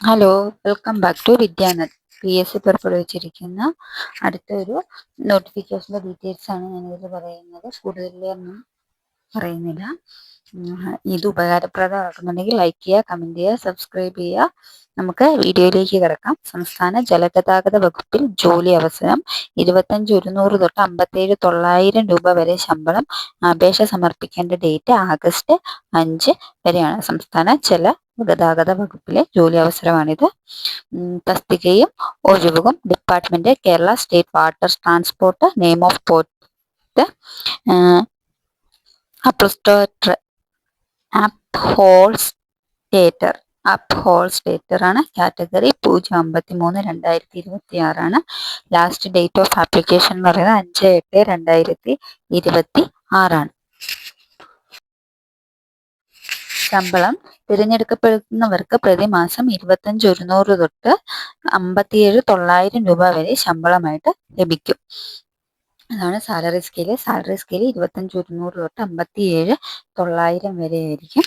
Hello, welcome back to Vidyanad. PSC പുറപ്പെടുവിച്ചിരിക്കുന്ന അടുത്തൊരു നോട്ടിഫിക്കേഷൻ്റെ ഡീറ്റെയിൽസ് ആണ് ഞാനിതിൽ പറയുന്നത്. കൂടുതലൊന്നും പറയുന്നില്ല. ഇത് ഉപകാരപ്രദമാകുന്നുണ്ടെങ്കിൽ ലൈക്ക് ചെയ്യുക, കമൻറ്റ് ചെയ്യുക, സബ്സ്ക്രൈബ് ചെയ്യുക. നമുക്ക് വീഡിയോയിലേക്ക് കിടക്കാം. സംസ്ഥാന ജലഗതാഗത വകുപ്പിൽ ജോലി അവസരം 25,100 തൊട്ട് 57,900 രൂപ വരെ ശമ്പളം. അപേക്ഷ സമർപ്പിക്കേണ്ട ഡേറ്റ് ആഗസ്റ്റ് 5 വരെയാണ്. സംസ്ഥാന ജലഗതാഗത വകുപ്പിലെ ജോലി അവസരമാണിത്. തസ്തികയും ഒഴിവും department Kerala state water transport, name of post upholsterer ആണ്. കാറ്റഗറി 053/2026 ആണ്. ലാസ്റ്റ് ഡേറ്റ് ഓഫ് ആപ്ലിക്കേഷൻ എന്ന് പറയുന്നത് 5/8/2026 ആണ്. ശമ്പളം തിരഞ്ഞെടുക്കപ്പെടുന്നവർക്ക് പ്രതിമാസം 25,100 തൊട്ട് 57,900 രൂപ വരെ ശമ്പളമായിട്ട് ലഭിക്കും. അതാണ് സാലറി സ്കെയില്. 25,100 തൊട്ട് 57,900 വരെ ആയിരിക്കും.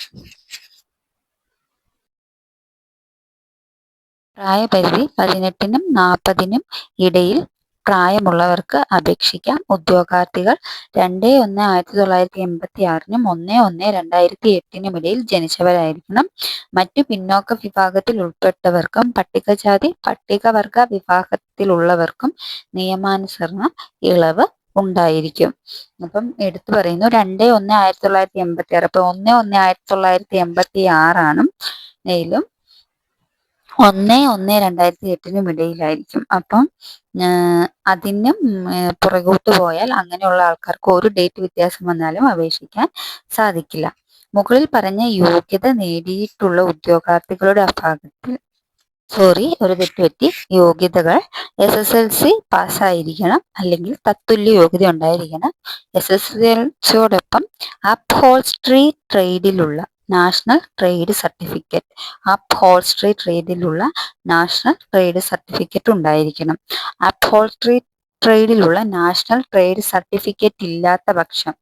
പ്രായപരിധി 18-നും 40-നും ഇടയിൽ പ്രായമുള്ളവർക്ക് അപേക്ഷിക്കാം. ഉദ്യോഗാർത്ഥികൾ 2/1/1986-നും 1/1/2008-നും ഇടയിൽ ജനിച്ചവരായിരിക്കണം. മറ്റു പിന്നോക്ക വിഭാഗത്തിൽ ഉൾപ്പെട്ടവർക്കും പട്ടികജാതി പട്ടികവർഗ വിഭാഗത്തിലുള്ളവർക്കും നിയമാനുസരണം ഇളവ് ഉണ്ടായിരിക്കും. അപ്പം എടുത്തു പറയുന്നു 2/1/1986. അപ്പൊ 1/1/1986 ആണ്. മേലും 1/1/2008-നും ഇടയിലായിരിക്കും. അപ്പം അതിനും പുറകോട്ട് പോയാൽ അങ്ങനെയുള്ള ആൾക്കാർക്ക് ഒരു ഡേറ്റ് വ്യത്യാസം വന്നാലും അപേക്ഷിക്കാൻ സാധിക്കില്ല. മുകളിൽ പറഞ്ഞ യോഗ്യത നേടിയിട്ടുള്ള ഉദ്യോഗാർത്ഥികളുടെ അഭാഗത്തിൽ ഒരു തെറ്റുപറ്റി. യോഗ്യതകൾ SSLC പാസ്സായിരിക്കണം, അല്ലെങ്കിൽ തത്തുല്യ യോഗ്യത ഉണ്ടായിരിക്കണം. SSLCയോടൊപ്പം അപ്ഹോൾസ്ട്രി ട്രേഡിലുള്ള നാഷണൽ ട്രേഡ് സർട്ടിഫിക്കറ്റ് ഉണ്ടായിരിക്കണം. അപ്ഹോൾസ്ട്രി ട്രേഡിലുള്ള നാഷണൽ ട്രേഡ് സർട്ടിഫിക്കറ്റ് ഇല്ലാത്ത പക്ഷം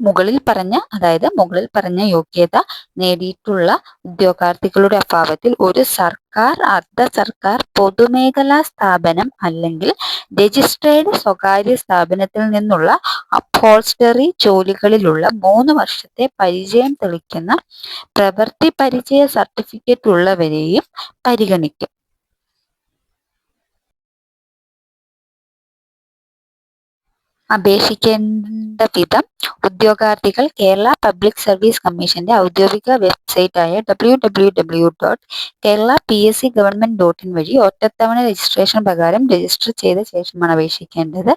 മുകളിൽ പറഞ്ഞ യോഗ്യത നേടിയിട്ടുള്ള ഉദ്യോഗാർത്ഥികളുടെ അഭാവത്തിൽ ഒരു സർക്കാർ, അർദ്ധ സർക്കാർ, പൊതുമേഖലാ സ്ഥാപനം അല്ലെങ്കിൽ രജിസ്ട്രേഡ് സ്വകാര്യ സ്ഥാപനത്തിൽ നിന്നുള്ള അപ്ഹോൾസ്റ്ററി ജോലികളിലുള്ള 3 വർഷത്തെ പരിചയം തെളിയിക്കുന്ന പ്രവൃത്തി പരിചയ സർട്ടിഫിക്കറ്റ് ഉള്ളവരെയും പരിഗണിക്കും. അപേക്ഷിക്കേണ്ട വിധം: ഉദ്യോഗാർത്ഥികൾ കേരള പബ്ലിക് സർവീസ് കമ്മീഷന്റെ ഔദ്യോഗിക വെബ്സൈറ്റായ www.kerala.psc.government.in വഴി ഒറ്റത്തവണ രജിസ്ട്രേഷൻ പ്രകാരം രജിസ്റ്റർ ചെയ്ത ശേഷമാണ് അപേക്ഷിക്കേണ്ടത്.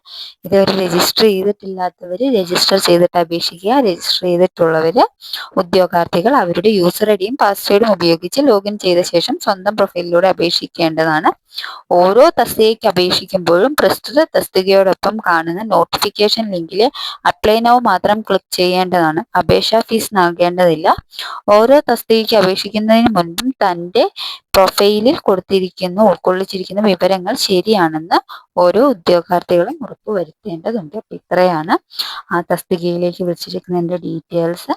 ഇതുവരെ രജിസ്റ്റർ ചെയ്തിട്ടില്ലാത്തവർ രജിസ്റ്റർ ചെയ്തിട്ട് അപേക്ഷിക്കുക. രജിസ്റ്റർ ചെയ്തിട്ടുള്ളവർ ഉദ്യോഗാർത്ഥികൾ അവരുടെ യൂസർ ഐഡിയും പാസ്വേഡും ഉപയോഗിച്ച് ലോഗിൻ ചെയ്ത ശേഷം സ്വന്തം പ്രൊഫൈലിലൂടെ അപേക്ഷിക്കേണ്ടതാണ്. ഓരോ തസ്തികയ്ക്ക് അപേക്ഷിക്കുമ്പോഴും പ്രസ്തുത തസ്തികയോടൊപ്പം കാണുന്ന നോട്ടിഫിക്കേഷൻ ലിങ്കിലെ അപ്ലൈ നൗ മാത്രം ക്ലിക്ക് ചെയ്യേണ്ടതാണ്. അപേക്ഷാ ഫീസ് നൽകേണ്ടതില്ല. ഓരോ തസ്തികയ്ക്ക് അപേക്ഷിക്കുന്നതിന് മുൻപും തന്റെ പ്രൊഫൈലിൽ ഉൾക്കൊള്ളിച്ചിരിക്കുന്ന വിവരങ്ങൾ ശരിയാണെന്ന് ഓരോ ഉദ്യോഗാർത്ഥികളും ഉറപ്പുവരുത്തേണ്ടതുണ്ട്. അപ്പം ഇത്രയാണ് ആ തസ്തികയിലേക്ക് വിളിച്ചിരിക്കുന്നതിൻ്റെ ഡീറ്റെയിൽസ്.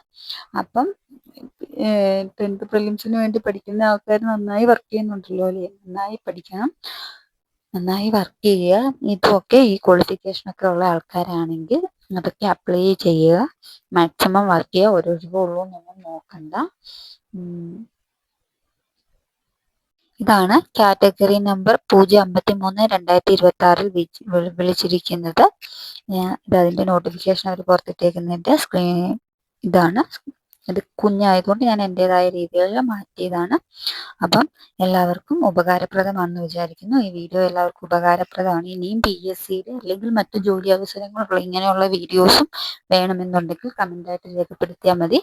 അപ്പം 10th പ്രിലിംസിന് വേണ്ടി പഠിക്കുന്ന ആൾക്കാർ നന്നായി വർക്ക് ചെയ്യുന്നുണ്ടല്ലോ അല്ലേ? നന്നായി പഠിക്കണം, നന്നായി വർക്ക് ചെയ്യുക. ഇതൊക്കെ ഈ ക്വാളിഫിക്കേഷനൊക്കെ ഉള്ള ആൾക്കാരാണെങ്കിൽ അതൊക്കെ അപ്ലൈ ചെയ്യുക. മാക്സിമം വർക്ക് ചെയ്യുക. ഒരു ഉള്ളൂ എന്നൊന്നും നോക്കണ്ട. ഇതാണ് കാറ്റഗറി നമ്പർ 053/2026 വിളിച്ചിരിക്കുന്നത്. ഇതതിൻ്റെ നോട്ടിഫിക്കേഷൻ അവർ പുറത്തിട്ടേക്കുന്നതിൻ്റെ സ്ക്രീൻ ഇതാണ്. ഇത് കുഞ്ഞായതുകൊണ്ട് ഞാൻ എൻ്റെതായ രീതിയിൽ മാറ്റിയതാണ്. അപ്പം എല്ലാവർക്കും ഉപകാരപ്രദമാണെന്ന് വിചാരിക്കുന്നു. ഈ വീഡിയോ എല്ലാവർക്കും ഉപകാരപ്രദമാണ്. ഇനിയും PSCയിൽ അല്ലെങ്കിൽ മറ്റു ജോലി അവസരങ്ങളുള്ള ഇങ്ങനെയുള്ള വീഡിയോസും വേണമെന്നുണ്ടെങ്കിൽ കമൻ്റായിട്ട് രേഖപ്പെടുത്തിയാൽ മതി.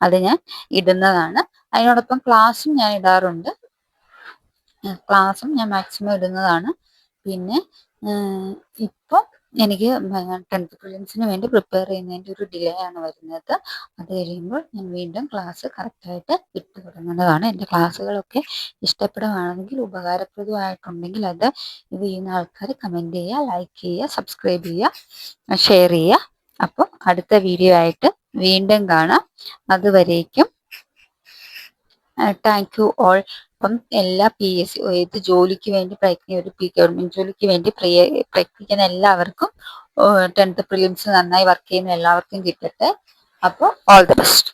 അത് ഞാൻ ഇടുന്നതാണ്. അതിനോടൊപ്പം ക്ലാസ്സും ഞാൻ ഇടാറുണ്ട്. മാക്സിമം ഇടുന്നതാണ്. പിന്നെ ഇപ്പം എനിക്ക് 10th പ്രിലിംസിന് വേണ്ടി പ്രിപ്പയർ ചെയ്യുന്നതിൻ്റെ ഒരു ഡിലേ ആണ് വരുന്നത്. അത് കഴിയുമ്പോൾ ഞാൻ വീണ്ടും ക്ലാസ് കറക്റ്റായിട്ട് ഇട്ട് തുടങ്ങുന്നതാണ്. എൻ്റെ ക്ലാസ്സുകളൊക്കെ ഇഷ്ടപ്പെടുകയാണെങ്കിൽ, ഉപകാരപ്രദമായിട്ടുണ്ടെങ്കിൽ അത് ഇത് ചെയ്യുന്ന ആൾക്കാർ കമൻറ്റ് ചെയ്യുക, ലൈക്ക് ചെയ്യുക, സബ്സ്ക്രൈബ് ചെയ്യുക, ഷെയർ ചെയ്യുക. അപ്പം അടുത്ത വീഡിയോ ആയിട്ട് വീണ്ടും കാണാം. അതുവരേക്കും താങ്ക് യു ഓൾ. അപ്പം എല്ലാ PSC ഏത് ജോലിക്ക് വേണ്ടി ഗവൺമെന്റ് ജോലിക്ക് വേണ്ടി പ്രയത്നിക്കുന്ന എല്ലാവർക്കും 10th പ്രിലിംസ് നന്നായി വർക്ക് ചെയ്യുന്ന എല്ലാവർക്കും കിട്ടട്ടെ. അപ്പോൾ ഓൾ ദി ബെസ്റ്റ്.